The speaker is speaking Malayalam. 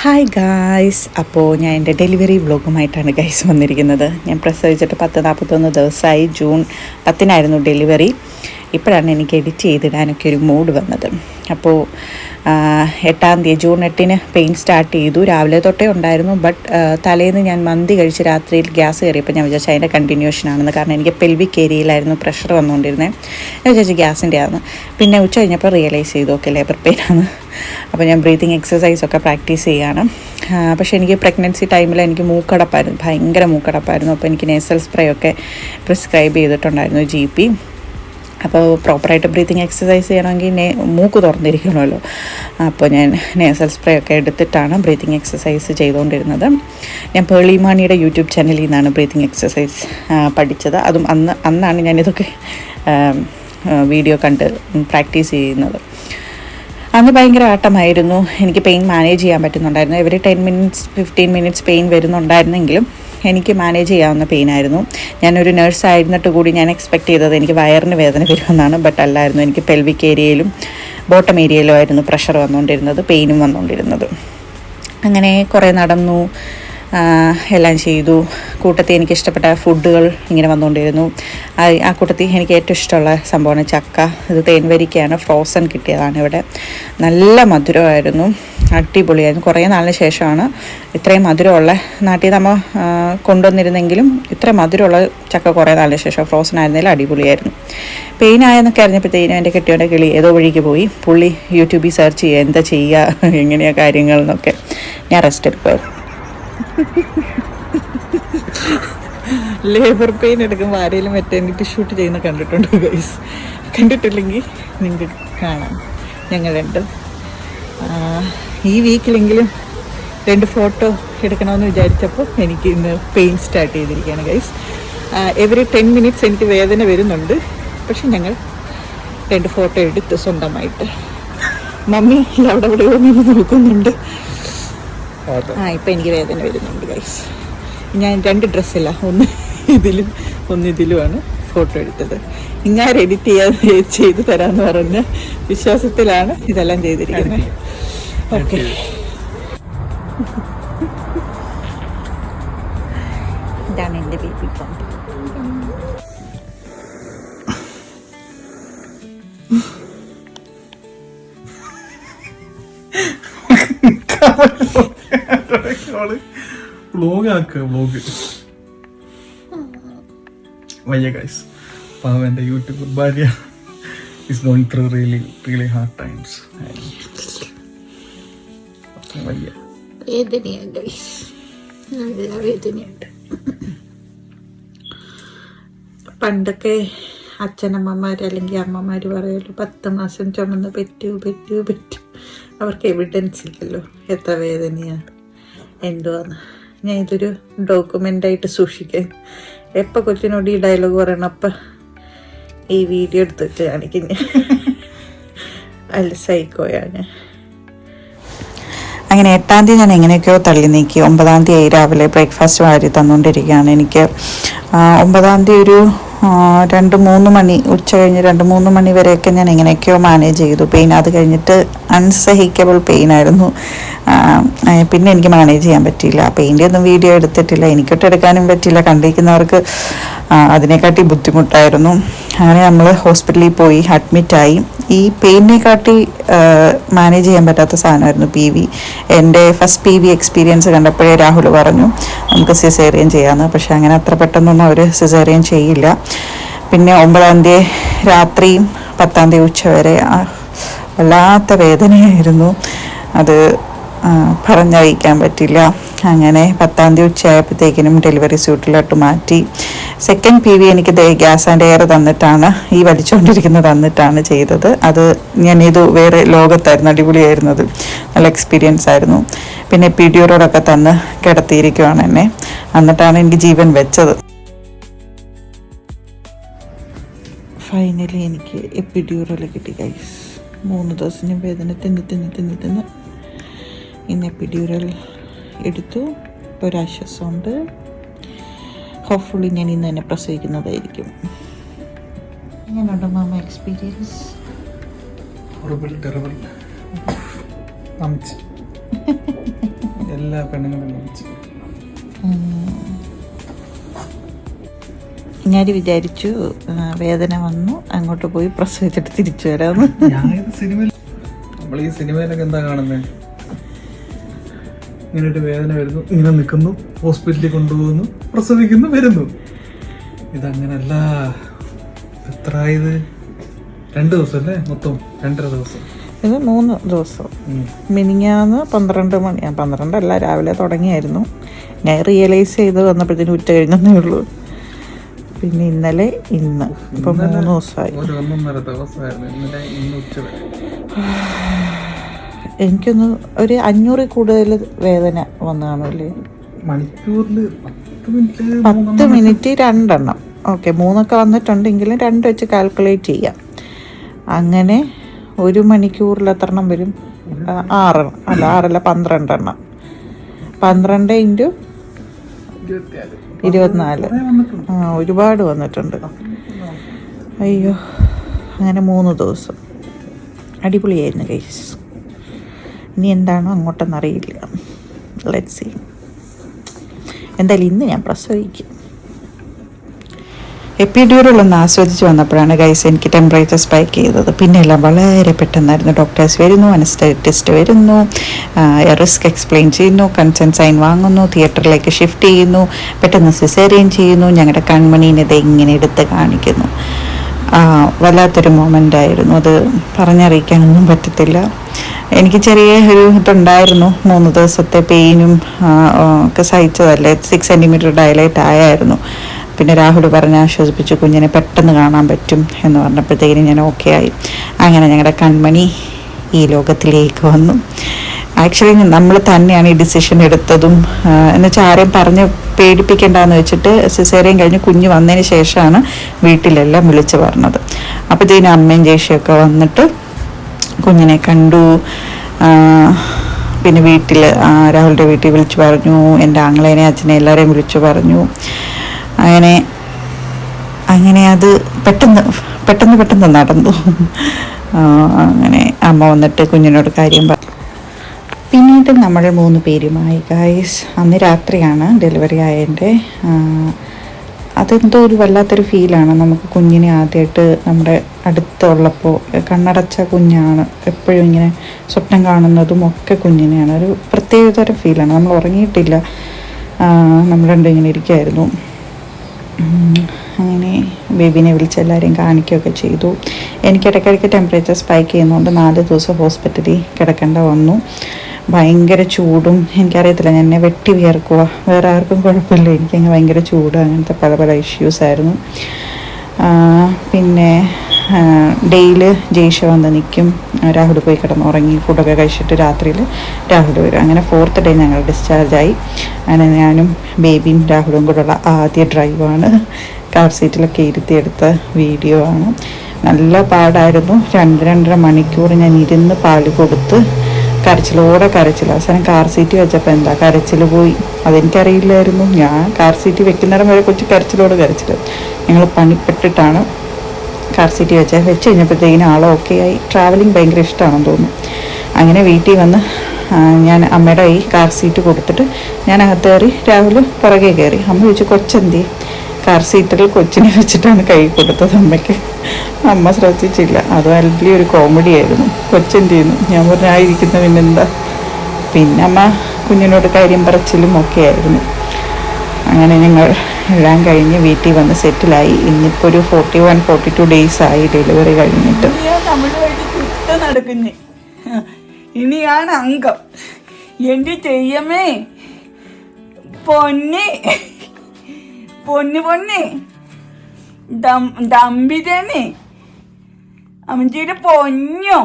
ഹായ് ഗായ്സ്, അപ്പോൾ ഞാൻ എൻ്റെ ഡെലിവറി വ്ളോഗുമായിട്ടാണ് ഗൈസ് വന്നിരിക്കുന്നത്. ഞാൻ പ്രസവിച്ചിട്ട് 41 ദിവസമായി. June 10 delivery. ഇപ്പോഴാണ് എനിക്ക് എഡിറ്റ് ചെയ്തിടാനൊക്കെ ഒരു മൂഡ് വന്നത്. അപ്പോൾ 8 ജൂൺ 8 പെയിൻ സ്റ്റാർട്ട് ചെയ്തു. രാവിലെ തൊട്ടേ ഉണ്ടായിരുന്നു. ബട്ട് തലേന്ന് ഞാൻ മന്തി കഴിച്ച് രാത്രിയിൽ ഗ്യാസ് കയറിയപ്പോൾ ഞാൻ വിചാരിച്ചു അതിൻ്റെ കണ്ടിന്യൂഷൻ ആണെന്ന്. കാരണം എനിക്ക് പെൽവിക് ഏരിയയിലായിരുന്നു പ്രഷർ വന്നുകൊണ്ടിരുന്നത്. ഞാൻ വിചാരിച്ചു ഗ്യാസിൻ്റെ ആണ്. പിന്നെ ഉച്ച കഴിഞ്ഞപ്പോൾ റിയലൈസ് ചെയ്തു ഓക്കെ ലേബർ പെയിൻ ആണ്. അപ്പോൾ ഞാൻ ബ്രീത്തിങ് എക്സസൈസൊക്കെ പ്രാക്ടീസ് ചെയ്യുകയാണ്. പക്ഷേ എനിക്ക് പ്രഗ്നൻസി ടൈമിൽ എനിക്ക് മൂക്കടപ്പായിരുന്നു, ഭയങ്കര മൂക്കടപ്പായിരുന്നു. അപ്പോൾ എനിക്ക് നേസൽ സ്പ്രേ ഒക്കെ പ്രിസ്ക്രൈബ് ചെയ്തിട്ടുണ്ടായിരുന്നു GP. അപ്പോൾ പ്രോപ്പറായിട്ട് ബ്രീത്തിങ് എക്സസൈസ് ചെയ്യണമെങ്കിൽ മൂക്ക് തുറന്നിരിക്കണമല്ലോ. അപ്പോൾ ഞാൻ നേസൽ സ്പ്രേ ഒക്കെ എടുത്തിട്ടാണ് ബ്രീത്തിങ് എക്സസൈസ് ചെയ്തുകൊണ്ടിരുന്നത്. ഞാൻ പേളിമാണിയുടെ യൂട്യൂബ് ചാനലിൽ നിന്നാണ് ബ്രീത്തിങ് എക്സസൈസ് പഠിച്ചത്. അതും അന്നാണ് ഞാനിതൊക്കെ വീഡിയോ കണ്ട് പ്രാക്ടീസ് ചെയ്യുന്നത്. അന്ന് ഭയങ്കര ആട്ടമായിരുന്നു. എനിക്ക് പെയിൻ മാനേജ് ചെയ്യാൻ പറ്റുന്നുണ്ടായിരുന്നു. എവറി 10-15 മിനിറ്റ്സ് പെയിൻ വരുന്നുണ്ടായിരുന്നെങ്കിലും എനിക്ക് മാനേജ് ചെയ്യാവുന്ന പെയിനായിരുന്നു. ഞാനൊരു നേഴ്സായിരുന്നിട്ട് കൂടി ഞാൻ എക്സ്പെക്റ്റ് ചെയ്തത് എനിക്ക് വയറിന് വേദന വരുമെന്നാണ്. ബട്ട് അല്ലായിരുന്നു. എനിക്ക് പെൽവിക് ഏരിയയിലും ബോട്ടം ഏരിയയിലും ആയിരുന്നു പ്രഷർ വന്നുകൊണ്ടിരുന്നത്, പെയിനും വന്നുകൊണ്ടിരുന്നത്. അങ്ങനെ കുറേ നടന്നു, എല്ലാം ചെയ്തു. കൂട്ടത്തിൽ എനിക്കിഷ്ടപ്പെട്ട ഫുഡുകൾ ഇങ്ങനെ വന്നുകൊണ്ടിരുന്നു. ആ കൂട്ടത്തിൽ എനിക്ക് ഏറ്റവും ഇഷ്ടമുള്ള സംഭവമാണ് ചക്ക. ഇത് തേൻവരിക്കയാണ്, ഫ്രോസൺ കിട്ടിയതാണ് ഇവിടെ. നല്ല മധുരമായിരുന്നു, അടിപൊളിയായിരുന്നു. കുറേ നാളിന് ശേഷമാണ് ഇത്രയും മധുരമുള്ള നാട്ടിൽ നമ്മൾ കൊണ്ടുവന്നിരുന്നെങ്കിലും ഇത്രയും മധുരമുള്ള ചക്ക കുറേ നാളിന് ശേഷം. ഫ്രോസൺ ആയിരുന്നതിൽ അടിപൊളിയായിരുന്നു. പെയിനായെന്നൊക്കെ അറിഞ്ഞപ്പോഴത്തേനും എൻ്റെ കെട്ടിയോൻ്റെ കിളി ഏതോ വഴിക്ക് പോയി. പുള്ളി യൂട്യൂബിൽ സെർച്ച് ചെയ്യുക എന്താ ചെയ്യുക എങ്ങനെയാണ് കാര്യങ്ങൾ എന്നൊക്കെ. ഞാൻ റെസ്റ്റ് എടുക്കുമായിരുന്നു. ലേബർ പെയിൻ എടുക്കുമ്പോൾ ആരെങ്കിലും മെറ്റേണിറ്റി ഷൂട്ട് ചെയ്യുന്ന കണ്ടിട്ടുണ്ടോ ഗൈസ്? കണ്ടിട്ടില്ലെങ്കിൽ നിങ്ങൾക്ക് കാണാം. ഞങ്ങളുണ്ട്. ഈ വീക്കിലെങ്കിലും 2 ഫോട്ടോ എടുക്കണമെന്ന് വിചാരിച്ചപ്പോൾ എനിക്ക് ഇന്ന് പെയിൻ സ്റ്റാർട്ട് ചെയ്തിരിക്കുകയാണ് ഗൈസ്. എവറി 10 മിനിറ്റ്സ് എനിക്ക് വേദന വരുന്നുണ്ട്. പക്ഷെ ഞങ്ങൾ 2 ഫോട്ടോ എടുത്ത് സ്വന്തമായിട്ട്. മമ്മി അവിടെ എവിടെയോ നിന്ന് നോക്കുന്നുണ്ട്. ഇപ്പം എനിക്ക് വേദന വരുന്നുണ്ട് ഗൈസ്. ഞാൻ 2 ഡ്രസ്സില്ല, ഒന്ന് ഇതിലുമാണ് ഫോട്ടോ എടുത്തത്. ഞാൻ എഡിറ്റ് ചെയ്ത് തരാമെന്ന് പറഞ്ഞ വിശ്വാസത്തിലാണ് ഇതെല്ലാം ചെയ്തിരിക്കുന്നത്. ഓക്കെ, ഇതാണ് എൻ്റെ ബേബി പമ്പ്. വ്ലോഗ് വയ്യ ഗൈസ്. പാവം എൻ്റെ യൂട്യൂബ് ഭാര്യ is going through really hard times. വയ്യ, വേദനയാണ് ഗൈസ്, നല്ല വേദനയുണ്ട്. പണ്ടൊക്കെ അച്ഛനമ്മമാർ അല്ലെങ്കിൽ അമ്മമാർ പറയുമല്ലോ 10 മാസം ചുമന്ന് പെറ്റു. അവർക്ക് എവിഡൻസ് ഇല്ലല്ലോ എത്ര വേദനയാണ് എന്തുവാന്ന്. ഞാൻ ഇതൊരു ഡോക്യുമെൻ്റായിട്ട് സൂക്ഷിക്കാൻ. എപ്പോൾ കൊച്ചിനോട് ഈ ഡയലോഗ് പറയണം അപ്പം ഈ വീഡിയോ എടുത്തിട്ട് കാണിക്കും. അല്ല സൈക്കോയാണ്. അങ്ങനെ 8 ഞാൻ എങ്ങനെയൊക്കെയോ തള്ളി നീക്കി. 9 രാവിലെ ബ്രേക്ക്ഫാസ്റ്റ് വാരി തന്നുകൊണ്ടിരിക്കുകയാണ്. എനിക്ക് 9 ഒരു 2-3 മണി, ഉച്ച കഴിഞ്ഞ് 2-3 മണി വരെയൊക്കെ ഞാൻ എങ്ങനെയൊക്കെയോ മാനേജ് ചെയ്തു പെയിൻ. അത് കഴിഞ്ഞിട്ട് അൺസഹിക്കബിൾ പെയിനായിരുന്നു. പിന്നെ എനിക്ക് മാനേജ് ചെയ്യാൻ പറ്റിയില്ല. പെയിൻ്റെ ഒന്നും വീഡിയോ എടുത്തിട്ടില്ല, എനിക്കൊട്ട് എടുക്കാനും പറ്റില്ല. കണ്ടിരിക്കുന്നവർക്ക് അതിനെക്കാട്ടി ബുദ്ധിമുട്ടായിരുന്നു. അങ്ങനെ നമ്മൾ ഹോസ്പിറ്റലിൽ പോയി അഡ്മിറ്റായി. ഈ പെയിനെക്കാട്ടി മാനേജ് ചെയ്യാൻ പറ്റാത്ത സാധനമായിരുന്നു PV. എൻ്റെ ഫസ്റ്റ് PV എക്സ്പീരിയൻസ് കണ്ടപ്പോഴേ രാഹുൽ പറഞ്ഞു നമുക്ക് സിസേറിയൻ ചെയ്യാമെന്ന്. പക്ഷെ അങ്ങനെ അത്ര പെട്ടെന്നൊന്നും അവർ സിസേറിയൻ ചെയ്യില്ല. പിന്നെ 9 രാത്രിയും 10 ഉച്ച വരെ വല്ലാത്ത വേദനയായിരുന്നു. അത് പറഞ്ഞറിയിക്കാൻ പറ്റില്ല. അങ്ങനെ 10 ഉച്ചയായപ്പോഴത്തേക്കിനും ഡെലിവറി സ്യൂട്ടിലോട്ട് മാറ്റി. സെക്കൻഡ് PV എനിക്ക് ഗ്യാസ് ആൻഡ് എയർ തന്നിട്ടാണ്, ഈ വലിച്ചുകൊണ്ടിരിക്കുന്നത് തന്നിട്ടാണ് ചെയ്തത്. അത് ഞാനിത് വേറെ ലോകത്തായിരുന്നു, അടിപൊളിയായിരുന്നത്, നല്ല എക്സ്പീരിയൻസ് ആയിരുന്നു. പിന്നെ എപ്പിഡ്യൂറലൊക്കെ തന്ന് കിടത്തിയിരിക്കുവാണ് എന്നെ. എന്നിട്ടാണ് എനിക്ക് ജീവൻ വെച്ചത്. ഫൈനലി എനിക്ക് എപ്പിഡ്യൂറൽ കിട്ടി ഗൈസ്. 3 ദിവസം ഞാൻ വേദന തിന്ന് ഇന്ന് എപ്പിഡ്യൂറൽ എടുത്തു. ഇപ്പോൾ ഒരാശ്വാസമുണ്ട്. ഹോപ്പ്ഫുള്ളി ഞാൻ ഇന്ന് തന്നെ പ്രസവിക്കുന്നതായിരിക്കും. എങ്ങനെയുണ്ട് മാമ എക്സ്പീരിയൻസ്? terrible. എല്ലാ പെണ്ണുങ്ങളും വിളിച്ചു. ഞാൻ വിചാരിച്ചു വേദന വന്നു അങ്ങോട്ട് പോയി പ്രസവിച്ചിട്ട് തിരിച്ചു വരാമെന്ന്. നമ്മൾ ഈ സിനിമയിലൊക്കെ എന്താ കാണുന്നത്? ഇങ്ങനെ ഒരു വേദന വരുന്നു, ഇങ്ങനെ നിൽക്കുന്നു, ഹോസ്പിറ്റലിൽ കൊണ്ടുപോകുന്നു, പ്രസവിക്കുന്നു, വരുന്നു. ഇതങ്ങനല്ല. എത്ര ഇത് 2 ദിവസം അല്ലേ? മൊത്തം 2.5 ദിവസം. ഇത് 3 ദിവസം. മിനിങ്ങാന്ന് 12 മണി, 12 അല്ല, രാവിലെ തുടങ്ങിയായിരുന്നു. ഞാൻ റിയലൈസ് ചെയ്ത് വന്നപ്പോഴത്തേനും ഉച്ച കഴിഞ്ഞതേ ഉള്ളൂ. പിന്നെ ഇന്നലെ ഇന്ന് ഇപ്പം 3 ദിവസമായി. 1.5 ദിവസമായിരുന്നു ഇന്നലെ, ഇന്ന് ഉച്ച വരെ. എനിക്കൊന്ന് ഒരു 500 കൂടുതൽ വേദന വന്നു കാണുമല്ലേ? മണിക്കൂറിൽ 10 മിനിറ്റ് 2 എണ്ണം. ഓക്കെ, 3 ഒക്കെ വന്നിട്ടുണ്ടെങ്കിലും 2 വെച്ച് കാൽക്കുലേറ്റ് ചെയ്യാം. അങ്ങനെ 1 മണിക്കൂറിൽ എത്ര എണ്ണം വരും? 6 അല്ല 6 12 എണ്ണം. 12 × 24. ഒരുപാട് വന്നിട്ടുണ്ട്. അയ്യോ, അങ്ങനെ 3 ദിവസം അടിപൊളിയായിരുന്നു ഗൈസ്. ഇനി എന്താണോ അങ്ങോട്ടെന്നറിയില്ല. Let's see. എന്തായാലും ഇന്ന് ഞാൻ പ്രസവിക്കും. എപ്പിഡ്യൂറൽ ഒന്ന് ആസ്വദിച്ച് വന്നപ്പോഴാണ് ഗൈസ് എനിക്ക് ടെമ്പറേച്ചർ സ്പൈക്ക് ചെയ്തത്. പിന്നെ എല്ലാം വളരെ പെട്ടെന്നായിരുന്നു. ഡോക്ടേഴ്സ് വരുന്നു, അനസ്തെറ്റിസ്റ്റ് വരുന്നു, റിസ്ക് എക്സ്പ്ലെയിൻ ചെയ്യുന്നു, കൺസെൻറ്റ് സൈൻ വാങ്ങുന്നു, തിയേറ്ററിലേക്ക് ഷിഫ്റ്റ് ചെയ്യുന്നു, പെട്ടെന്ന് സിസേറിയൻ ചെയ്യുന്നു, ഞങ്ങളുടെ കൺമണീനെ ഇത് ഇങ്ങനെ എടുത്ത് കാണിക്കുന്നു. വല്ലാത്തൊരു മൊമെൻ്റ് ആയിരുന്നു. അത് പറഞ്ഞറിയിക്കാനൊന്നും പറ്റത്തില്ല. എനിക്ക് ചെറിയ ഒരു ഇതുണ്ടായിരുന്നു. 3 ദിവസത്തെ പെയിനും ഒക്കെ സഹിച്ചതല്ലേ. 6 സെൻറ്റിമീറ്റർ ഡയലേറ്റ് ആയായിരുന്നു. പിന്നെ രാഹുൽ പറഞ്ഞ് ആശ്വസിപ്പിച്ചു, കുഞ്ഞിനെ പെട്ടെന്ന് കാണാൻ പറ്റും എന്ന് പറഞ്ഞപ്പോഴത്തേക്കിനും ഞാൻ ഓക്കെ ആയി. അങ്ങനെ ഞങ്ങളുടെ കൺമണി ഈ ലോകത്തിലേക്ക് വന്നു. ആക്ച്വലി നമ്മൾ തന്നെയാണ് ഈ ഡിസിഷൻ എടുത്തതും. എന്നുവെച്ചാൽ ആരെയും പറഞ്ഞ് പേടിപ്പിക്കേണ്ടെന്ന് വെച്ചിട്ട് സിസേറിയൻ കഴിഞ്ഞ് കുഞ്ഞ് വന്നതിന് ശേഷമാണ് വീട്ടിലെല്ലാം വിളിച്ച് പറഞ്ഞത്. അപ്പോഴത്തേനും അമ്മയും ജേഷിയൊക്കെ വന്നിട്ട് കുഞ്ഞിനെ കണ്ടു. പിന്നെ വീട്ടിൽ രാഹുലിൻ്റെ വീട്ടിൽ വിളിച്ചു പറഞ്ഞു, എൻ്റെ ആങ്ങളേനെ അച്ഛനെ എല്ലാവരെയും വിളിച്ചു പറഞ്ഞു. അങ്ങനെ അത് പെട്ടെന്ന് നടന്നു. അങ്ങനെ അമ്മ വന്നിട്ട് കുഞ്ഞിനോട് കാര്യം പറഞ്ഞു. പിന്നീട് നമ്മൾ 3 പേരുമായി ഗൈസ്. അന്ന് രാത്രിയാണ് ഡെലിവറി ആയതിൻ്റെ. അതെന്തോ ഒരു വല്ലാത്തൊരു ഫീലാണ്. നമുക്ക് കുഞ്ഞിനെ ആദ്യമായിട്ട് നമ്മുടെ അടുത്തുള്ളപ്പോൾ, കണ്ണടച്ച കുഞ്ഞാണ്, എപ്പോഴും ഇങ്ങനെ സ്വപ്നം കാണുന്നതും ഒക്കെ കുഞ്ഞിനെയാണ്. ഒരു പ്രത്യേകതരം ഫീലാണ്. നമ്മൾ ഉറങ്ങിയിട്ടില്ല, നമ്മൾ രണ്ടും ഇങ്ങനെ ഇരിക്കുമായിരുന്നു. അങ്ങനെ ബേബിനെ വിളിച്ച് എല്ലാവരെയും കാണിക്കുകയൊക്കെ ചെയ്തു. എനിക്ക് ഇടയ്ക്കിടയ്ക്ക് ടെമ്പറേച്ചർ സ്പൈക്ക് ചെയ്യുന്നതുകൊണ്ട് 4 ദിവസം ഹോസ്പിറ്റലിൽ കിടക്കേണ്ട വന്നു. ഭയങ്കര ചൂടും, എനിക്കറിയത്തില്ല, ഞാൻ എന്നെ വെട്ടി വിയർക്കുക. വേറെ ആർക്കും കുഴപ്പമില്ല, എനിക്കങ്ങ് ഭയങ്കര ചൂട്, അങ്ങനത്തെ പല ഇഷ്യൂസായിരുന്നു. പിന്നെ ഡെയിലി ജയ്ഷ വന്ന് നിൽക്കും. രാഹുൽ പോയി കിടന്നുറങ്ങി, ഫുഡൊക്കെ കഴിച്ചിട്ട് രാത്രിയിൽ രാഹുൽ വരും. അങ്ങനെ 4th ഡേ ഞങ്ങൾ ഡിസ്ചാർജായി. അങ്ങനെ ഞാനും ബേബിയും രാഹുലും കൂടെയുള്ള ആദ്യ ഡ്രൈവാണ്. കാർ സീറ്റിലൊക്കെ ഇരുത്തിയെടുത്ത വീഡിയോ ആണ്. നല്ല പാടായിരുന്നു. 2-2.5 മണിക്കൂർ ഞാൻ ഇരുന്ന് പാല് കൊടുത്ത് കരച്ചിൽ. അവസാനം കാർ സീറ്റ് വെച്ചപ്പോൾ എന്താ കരച്ചിൽ പോയി. അതെനിക്കറിയില്ലായിരുന്നു. ഞാൻ കാർ സീറ്റ് വെക്കുന്നിടം വരെ കൊച്ചു കരച്ചിൽ. ഞങ്ങൾ പണിപ്പെട്ടിട്ടാണ് കാർ സീറ്റ് വെച്ച് കഴിഞ്ഞപ്പോഴത്തേക്കിനും ആൾ ഓക്കെ ആയി. ട്രാവലിംഗ് ഭയങ്കര ഇഷ്ടമാണെന്ന് തോന്നുന്നു. അങ്ങനെ വീട്ടിൽ വന്ന് ഞാൻ അമ്മയുടെ ഈ കാർ സീറ്റ് കൊടുത്തിട്ട് ഞാൻ അകത്ത് കയറി, രാഹുൽ പുറകെ കയറി. അമ്മ ചോദിച്ചു, കൊച്ചെന്തി? കാർ സീറ്റിൽ കൊച്ചിനെ വെച്ചിട്ടാണ് കൈ കൊടുത്തത് അമ്മയ്ക്ക്. അമ്മ ശ്രദ്ധിച്ചില്ല. അത് വലിയൊരു കോമഡി ആയിരുന്നു. കൊച്ചെന്ത് ചെയ്യുന്നു? ഞാൻ പറഞ്ഞായിരിക്കുന്ന പിന്നെന്താ. പിന്നെ അമ്മ കുഞ്ഞിനോട് കാര്യം പറച്ചിലും ഒക്കെ ആയിരുന്നു. അങ്ങനെ ഞങ്ങൾ എല്ലാം കഴിഞ്ഞ് വീട്ടിൽ വന്ന് സെറ്റിലായി. ഇന്നിപ്പോൾ ഒരു 41-42 ഡേയ്സ് ആയി ഡെലിവറി കഴിഞ്ഞിട്ട്. നടക്കുന്നേ ഇനിയാണ് അംഗം. എൻ്റെ ചെയ്യമേ പൊന്നെ ദമ്പിതന്നെ അമ്മച്ചിയുടെ പൊന്നോ.